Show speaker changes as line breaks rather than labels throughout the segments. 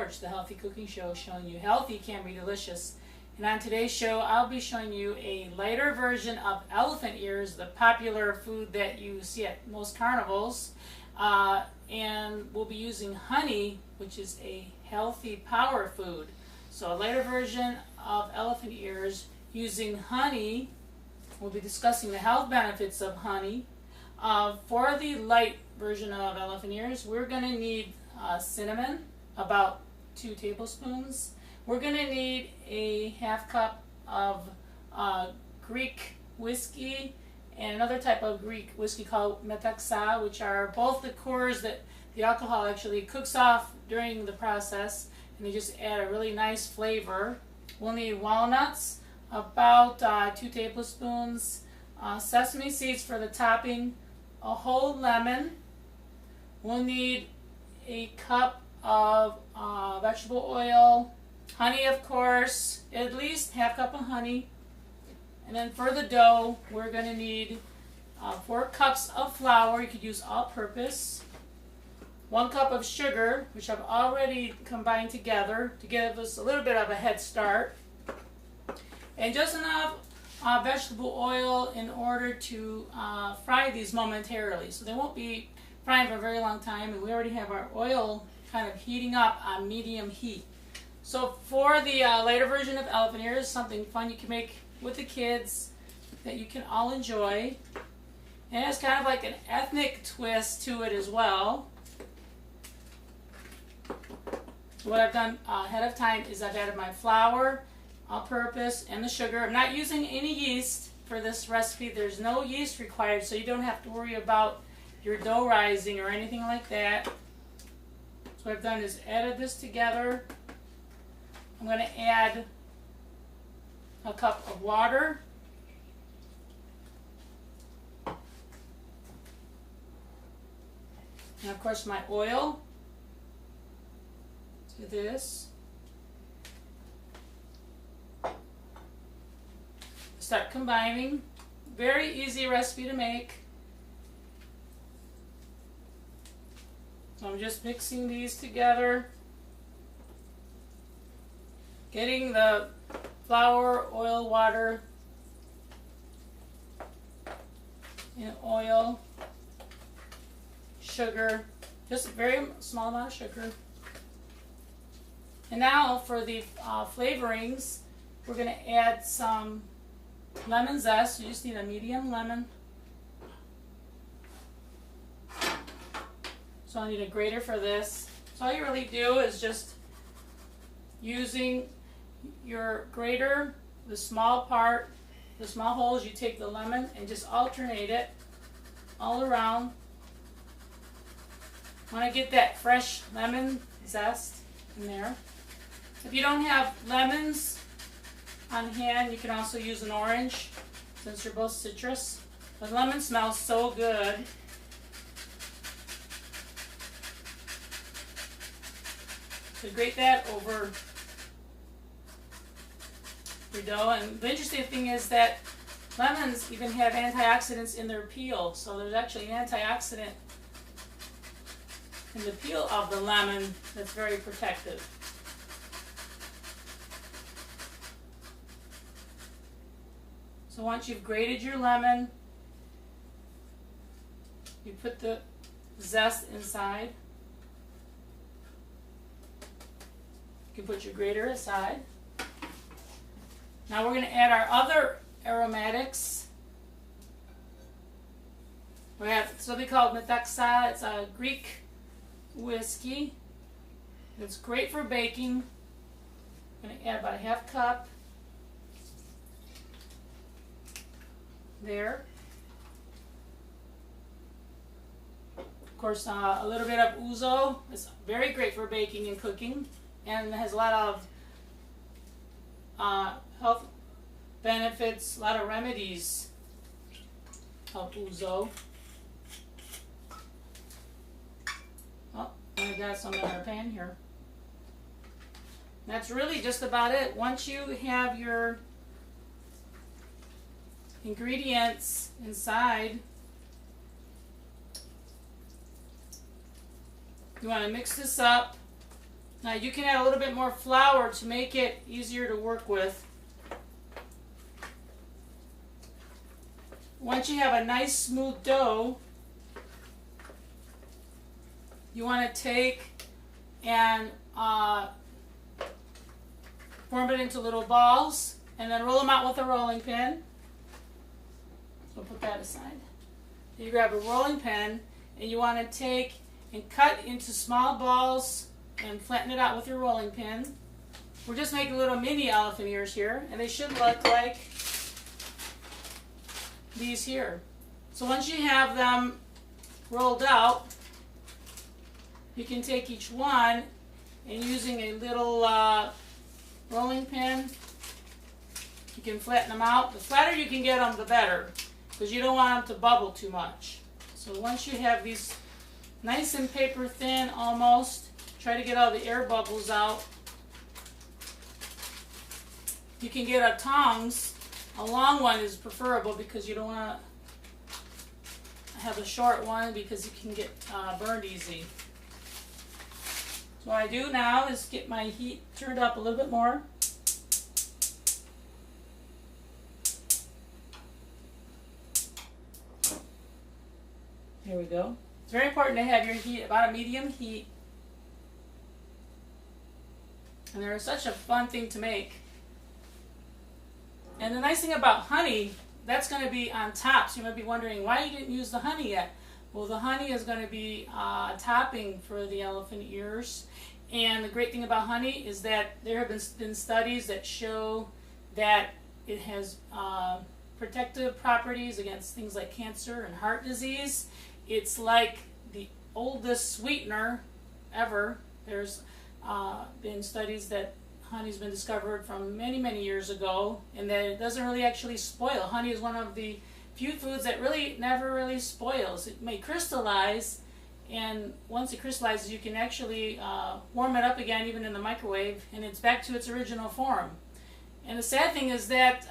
Porch, the Healthy Cooking Show, showing you healthy can be delicious. And on today's show, I'll be showing you a lighter version of elephant ears, the popular food that you see at most carnivals. And we'll be using honey, which is a healthy power food. So a lighter version of elephant ears using honey. We'll be discussing the health benefits of honey. For the light version of elephant ears, we're going to need cinnamon, about 2 tablespoons. We're going to need a half cup of Greek whiskey and another type of Greek whiskey called Metaxa, which are both liqueurs that the alcohol actually cooks off during the process, and they just add a really nice flavor. We'll need walnuts, about 2 tablespoons, sesame seeds for the topping, a whole lemon. We'll need a cup of vegetable oil, honey of course, at least half cup of honey. And then for the dough, we're going to need 4 cups of flour. You could use all-purpose. 1 cup of sugar, which I've already combined together to give us a little bit of a head start. And just enough vegetable oil in order to fry these momentarily. So they won't be frying for a very long time, and we already have our oil kind of heating up on medium heat. So for the later version of elephant ears, something fun you can make with the kids that you can all enjoy. And it's kind of like an ethnic twist to it as well. So what I've done ahead of time is I've added my flour, all-purpose, and the sugar. I'm not using any yeast for this recipe. There's no yeast required, so you don't have to worry about your dough rising or anything like that. So what I've done is added this together. I'm going to add a cup of water. And of course my oil to this. Start combining. Very easy recipe to make. So I'm just mixing these together. Getting the flour, oil, water, and oil, sugar, just a very small amount of sugar. And now for the flavorings, we're going to add some lemon zest. You just need a medium lemon. So I need a grater for this. So all you really do is just using your grater, the small part, the small holes, you take the lemon and just alternate it all around. Want to get that fresh lemon zest in there. If you don't have lemons on hand, you can also use an orange, since they're both citrus. The lemon smells so good. So grate that over your dough. And the interesting thing is that lemons even have antioxidants in their peel. So there's actually an antioxidant in the peel of the lemon that's very protective. So once you've grated your lemon, you put the zest inside. You can put your grater aside. Now we're going to add our other aromatics. We have something called Metaxa. It's a Greek whiskey. It's great for baking. I'm going to add about a half cup there. Of course, a little bit of ouzo. It's very great for baking and cooking, and it has a lot of health benefits, a lot of remedies of ouzo. Oh, I got some in our pan here. That's really just about it. Once you have your ingredients inside, you want to mix this up Now you can add a little bit more flour to make it easier to work with. Once you have a nice smooth dough, you want to take and form it into little balls and then roll them out with a rolling pin. So put that aside. You grab a rolling pin and you want to take and cut into small balls and flatten it out with your rolling pin. We're just making little mini elephant ears here, and they should look like these here. So once you have them rolled out, you can take each one and using a little rolling pin, you can flatten them out. The flatter you can get them, the better, because you don't want them to bubble too much. So once you have these nice and paper thin almost, try to get all the air bubbles out. You can get a tongs. A long one is preferable because you don't want to have a short one because you can get burned easy. So what I do now is get my heat turned up a little bit more. Here we go. It's very important to have your heat about a medium heat. And they're such a fun thing to make. And the nice thing about honey, that's going to be on top. So you might be wondering why you didn't use the honey yet. Well, the honey is going to be a topping for the elephant ears. And the great thing about honey is that there have been studies that show that it has protective properties against things like cancer and heart disease. It's like the oldest sweetener ever. There's been studies that honey's been discovered from many, many years ago, and that it doesn't really actually spoil. Honey is one of the few foods that really never really spoils. It may crystallize, and once it crystallizes, you can actually warm it up again, even in the microwave, and it's back to its original form. And the sad thing is that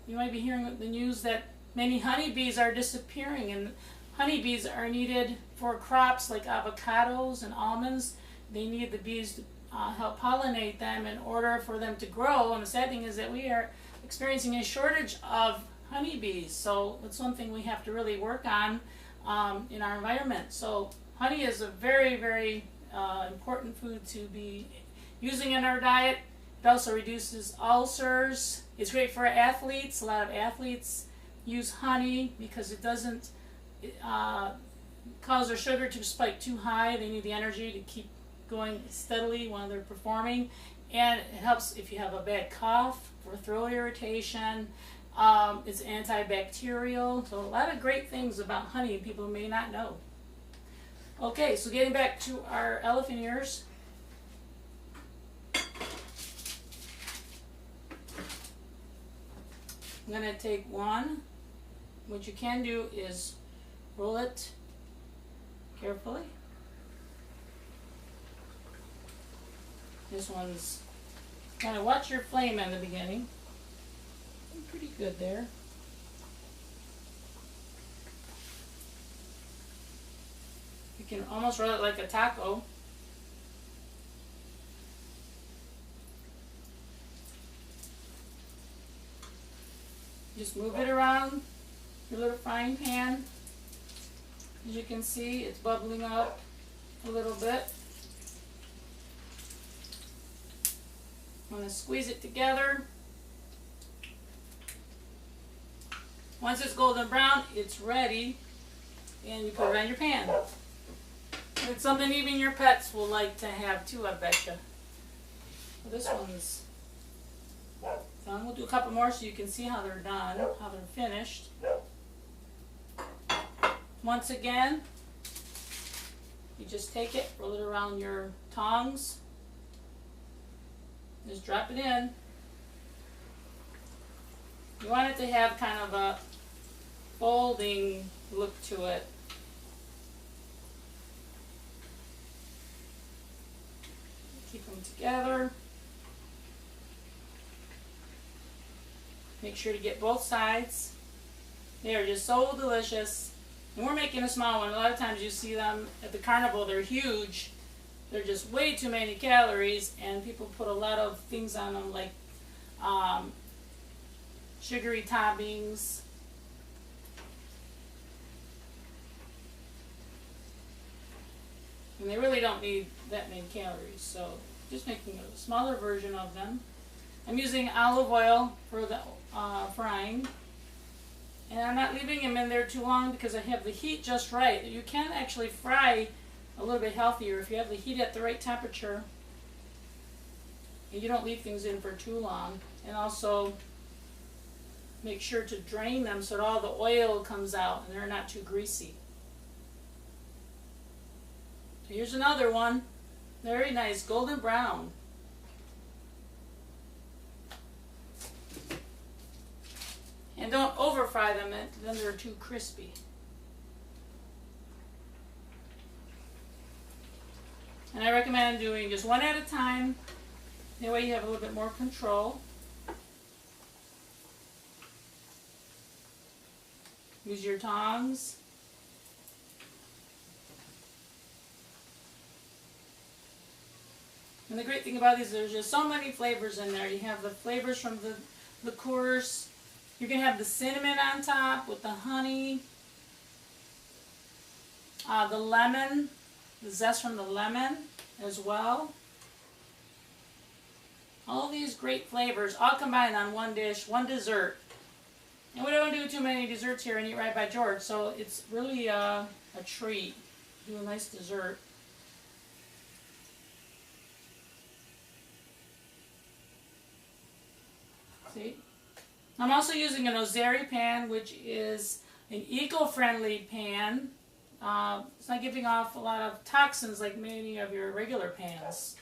you might be hearing the news that many honeybees are disappearing, and honeybees are needed for crops like avocados and almonds. They need the bees to help pollinate them in order for them to grow. And the sad thing is that we are experiencing a shortage of honeybees. So that's one thing we have to really work on in our environment. So honey is a very, very important food to be using in our diet. It also reduces ulcers. It's great for athletes. A lot of athletes use honey because it doesn't cause their sugar to spike too high. They need the energy to keep going steadily while they're performing, and it helps if you have a bad cough or throat irritation. It's antibacterial, so a lot of great things about honey people may not know. Okay, so getting back to our elephant ears. I'm going to take one. What you can do is roll it carefully. This one's, kind of watch your flame in the beginning. Pretty good there. You can almost roll it like a taco. Just move it around your little frying pan. As you can see, it's bubbling up a little bit. I'm going to squeeze it together. Once it's golden brown, it's ready, and you put it on your pan. It's something even your pets will like to have too, I betcha. Well, this one's done. We'll do a couple more so you can see how they're done, how they're finished. Once again, you just take it, roll it around your tongs. Just drop it in. You want it to have kind of a folding look to it. Keep them together. Make sure to get both sides. They are just so delicious. And we're making a small one. A lot of times you see them at the carnival, they're huge. they're just way too many calories, and people put a lot of things on them like um, sugary toppings. And they really don't need that many calories, so just making a smaller version of them. I'm using olive oil for the frying, and I'm not leaving them in there too long because I have the heat just right. You can actually fry a little bit healthier if you have the heat at the right temperature and you don't leave things in for too long. And also make sure to drain them so that all the oil comes out and they're not too greasy. Here's another one. Very nice, golden brown. And don't over fry them, then they're too crispy. And I recommend doing just one at a time. That way you have a little bit more control. Use your tongs. And the great thing about these, there's just so many flavors in there. You have the flavors from the liqueurs. You're going to have the cinnamon on top with the honey. The lemon, the zest from the lemon as well. All these great flavors all combined on one dish, one dessert. And we don't do too many desserts here in Eat Right by George, so it's really a treat. Do a nice dessert. See? I'm also using an Ozeri pan, which is an eco-friendly pan. It's not giving off a lot of toxins like many of your regular pans.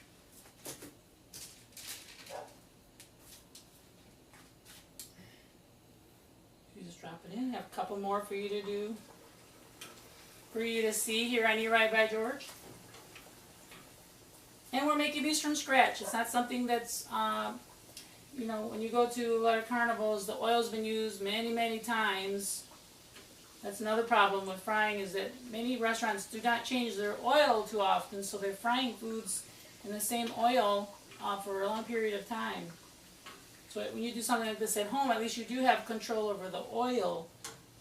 You just drop it in. I have a couple more for you to do, for you to see here on Eat Right by George. And we're making these from scratch. It's not something that's you know, when you go to a lot of carnivals, the oil's been used many, many times. That's another problem with frying, is that many restaurants do not change their oil too often, so they're frying foods in the same oil for a long period of time. So when you do something like this at home, at least you do have control over the oil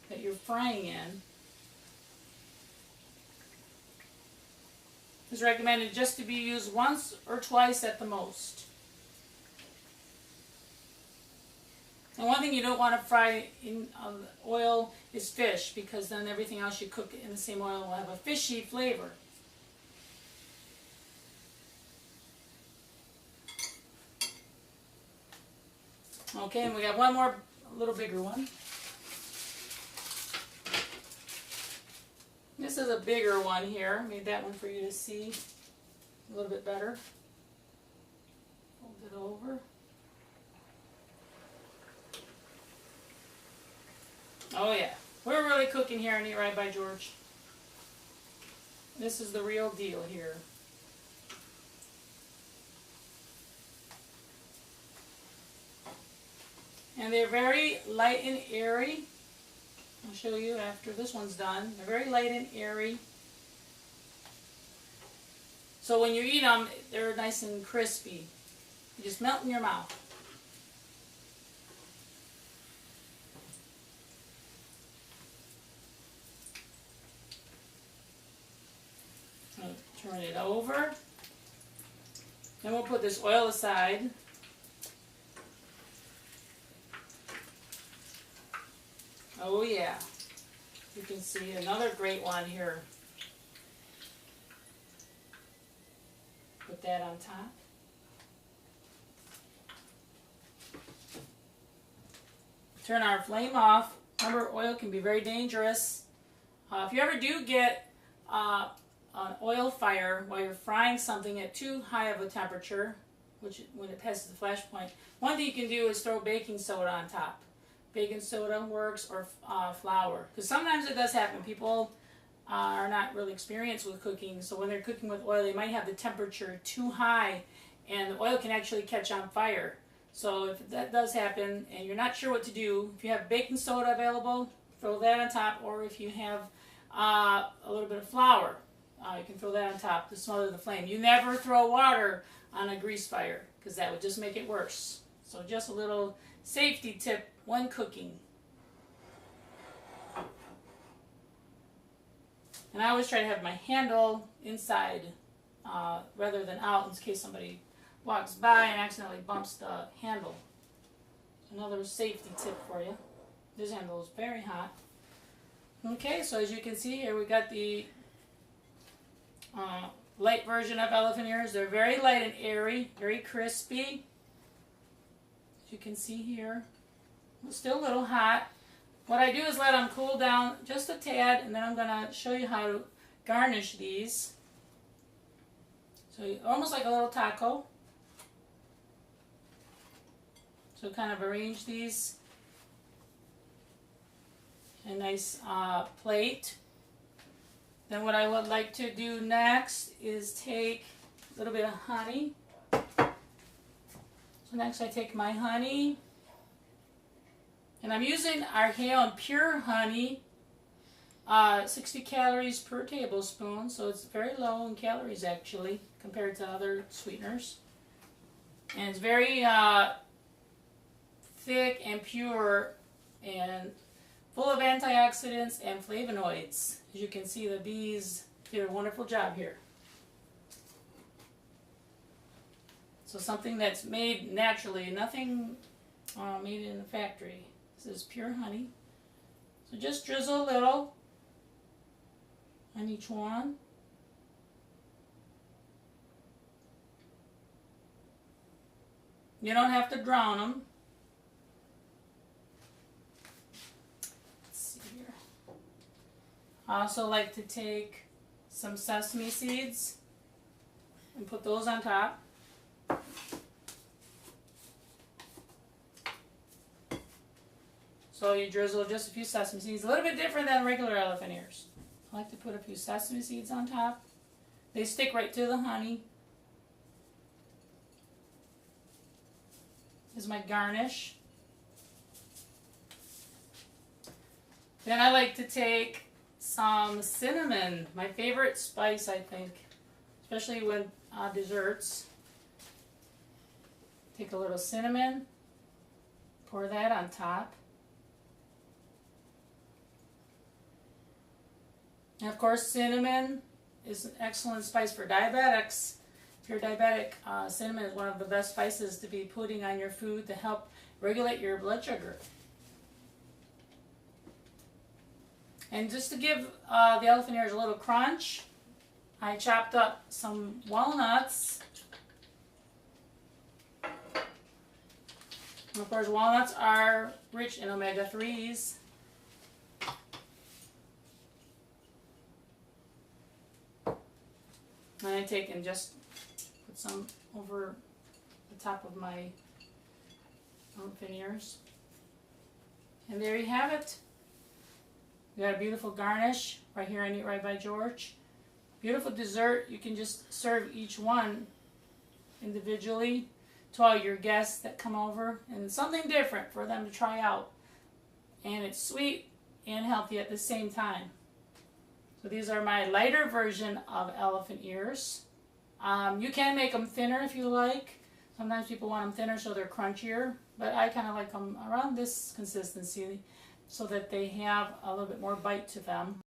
that you're frying in. It's recommended just to be used once or twice at the most. And one thing you don't want to fry in oil is fish, because then everything else you cook in the same oil will have a fishy flavor. Okay, and we got one more, a little bigger one. This is a bigger one here. Made that one for you to see a little bit better. Fold it over. Oh yeah, we're really cooking here on Eat Right by George. This is the real deal here. And they're very light and airy. I'll show you after this one's done. They're very light and airy. So when you eat them, they're nice and crispy. You just melt in your mouth. Turn it over. Then we'll put this oil aside. Oh yeah. You can see another great one here. Put that on top. Turn our flame off. Remember, oil can be very dangerous. If you ever do get an oil fire while you're frying something at too high of a temperature, which when it passes the flash point, one thing you can do is throw baking soda on top. Baking soda works, or flour, because sometimes it does happen. People are not really experienced with cooking, so when they're cooking with oil, they might have the temperature too high, and the oil can actually catch on fire. So if that does happen and you're not sure what to do, if you have baking soda available, throw that on top, or if you have a little bit of flour, You can throw that on top to smother the flame. You never throw water on a grease fire because that would just make it worse. So just a little safety tip when cooking. And I always try to have my handle inside rather than out in case somebody walks by and accidentally bumps the handle. Another safety tip for you. This handle is very hot. Okay, so as you can see here, we got the light version of elephant ears. They're very light and airy, very crispy. As you can see here, still a little hot. What I do is let them cool down just a tad, and then I'm going to show you how to garnish these. So almost like a little taco. So kind of arrange these in a nice plate. Then what I would like to do next is take a little bit of honey. So next I take my honey, and I'm using Arhaon Pure Honey, 60 calories per tablespoon, so it's very low in calories actually compared to other sweeteners. And it's very thick and pure and full of antioxidants and flavonoids. As you can see, the bees did a wonderful job here. So something that's made naturally, nothing made in a factory. This is pure honey. So just drizzle a little on each one. You don't have to drown them. Let's see here. I also like to take some sesame seeds and put those on top. So you drizzle just a few sesame seeds, a little bit different than regular elephant ears. I like to put a few sesame seeds on top. They stick right to the honey. This is my garnish. Then I like to take some cinnamon, my favorite spice, I think, especially when desserts. Take a little cinnamon, pour that on top. And of course, cinnamon is an excellent spice for diabetics. If you're diabetic, cinnamon is one of the best spices to be putting on your food to help regulate your blood sugar. And just to give the elephant ears a little crunch, I chopped up some walnuts. And of course, walnuts are rich in omega-3s. And I take and just put some over the top of my elephant ears. And there you have it. We got a beautiful garnish right here on Eat Right by George. Beautiful dessert. You can just serve each one individually to all your guests that come over, and something different for them to try out. And it's sweet and healthy at the same time. So these are my lighter version of elephant ears. You can make them thinner if you like. Sometimes people want them thinner so they're crunchier, but I kind of like them around this consistency so that they have a little bit more bite to them.